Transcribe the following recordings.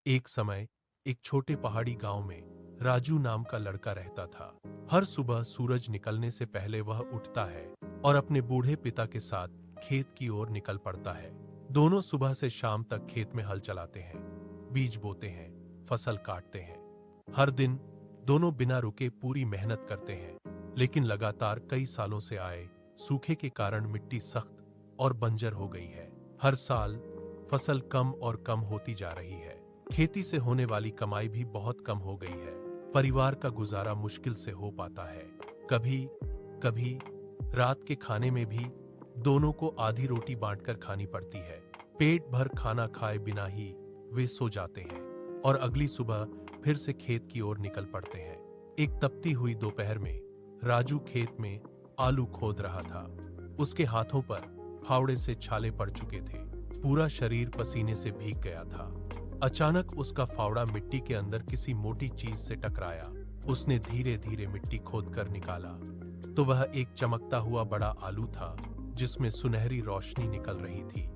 एक समय एक छोटे पहाड़ी गांव में राजू नाम का लड़का रहता था। हर सुबह सूरज निकलने से पहले वह उठता है और अपने बूढ़े पिता के साथ खेत की ओर निकल पड़ता है। दोनों सुबह से शाम तक खेत में हल चलाते हैं, बीज बोते हैं, फसल काटते हैं। हर दिन दोनों बिना रुके पूरी मेहनत करते हैं, लेकिन लगातार कई सालों से आए सूखे के कारण मिट्टी सख्त और बंजर हो गई है। हर साल फसल कम और कम होती जा रही है। खेती से होने वाली कमाई भी बहुत कम हो गई है। परिवार का गुजारा मुश्किल से हो पाता है। कभी कभी रात के खाने में भी दोनों को आधी रोटी बांटकर खानी पड़ती है। पेट भर खाना खाए बिना ही वे सो जाते हैं और अगली सुबह फिर से खेत की ओर निकल पड़ते हैं। एक तपती हुई दोपहर में राजू खेत में आलू खोद रहा था। उसके हाथों पर फावड़े से छाले पड़ चुके थे। पूरा शरीर पसीने से भीग गया था। अचानक उसका फावड़ा मिट्टी के अंदर किसी मोटी चीज से टकराया। उसने धीरे धीरे मिट्टी खोदकर निकाला तो वह एक चमकता हुआ बड़ा आलू था जिसमें सुनहरी रोशनी निकल रही थी।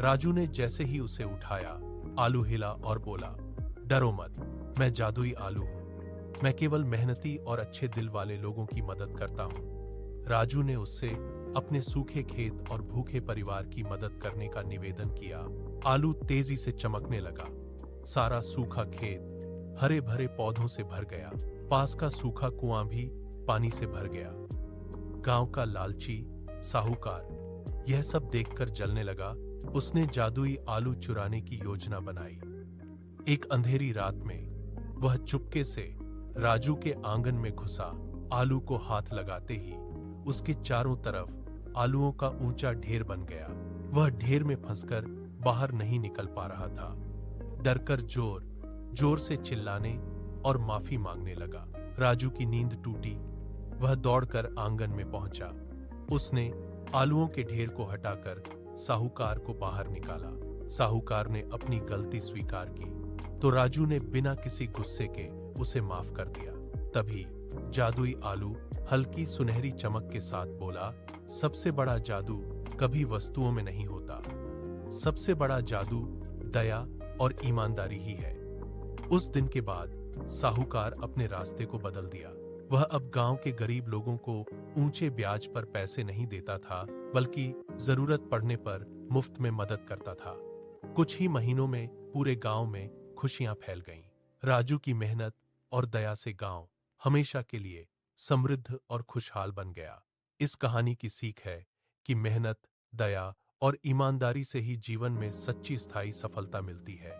राजू ने जैसे ही उसे उठाया, आलू हिला और बोला, डरो मत, मैं जादुई आलू हूं। मैं केवल मेहनती और अच्छे दिल वाले लोगों की मदद करता हूं। राजू ने उससे अपने सूखे खेत और भूखे परिवार की मदद करने का निवेदन किया। आलू तेजी से चमकने लगा। सारा सूखा खेत हरे भरे पौधों से भर गया। पास का सूखा कुआं भी पानी से भर गया। गांव का लालची साहूकार यह सब देखकर जलने लगा। उसने जादुई आलू चुराने की योजना बनाई। एक अंधेरी रात में वह चुपके से राजू के आंगन में घुसा। आलू को हाथ लगाते ही उसके चारों तरफ आलूओं का ऊंचा ढेर बन गया। वह ढेर में फंसकर बाहर नहीं निकल पा रहा था। डरकर जोर जोर से चिल्लाने और माफी मांगने लगा। राजू की नींद टूटी। वह दौड़कर आंगन में पहुंचा। उसने आलूओं के ढेर को हटाकर साहूकार को बाहर निकाला। साहूकार ने अपनी गलती स्वीकार की तो राजू ने बिना किसी गुस्से के उसे माफ कर दिया। तभी जादुई आलू हल्की सुनहरी चमक के साथ बोला, सबसे बड़ा जादू कभी वस्तुओं में नहीं होता। सबसे बड़ा जादू दया और ईमानदारी ही है। उस दिन के बाद साहूकार अपने रास्ते को बदल दिया। वह अब गांव के गरीब लोगों को ऊंचे ब्याज पर पैसे नहीं देता था, बल्कि जरूरत पड़ने पर मुफ्त में मदद करता था। कुछ ही महीनों में पूरे गांव में खुशियां फैल गईं। राजू की मेहनत और दया से गांव हमेशा के लिए समृद्ध और खुशहाल बन गया। इस कहानी की सीख है कि मेहनत, दया और ईमानदारी से ही जीवन में सच्ची स्थायी सफलता मिलती है।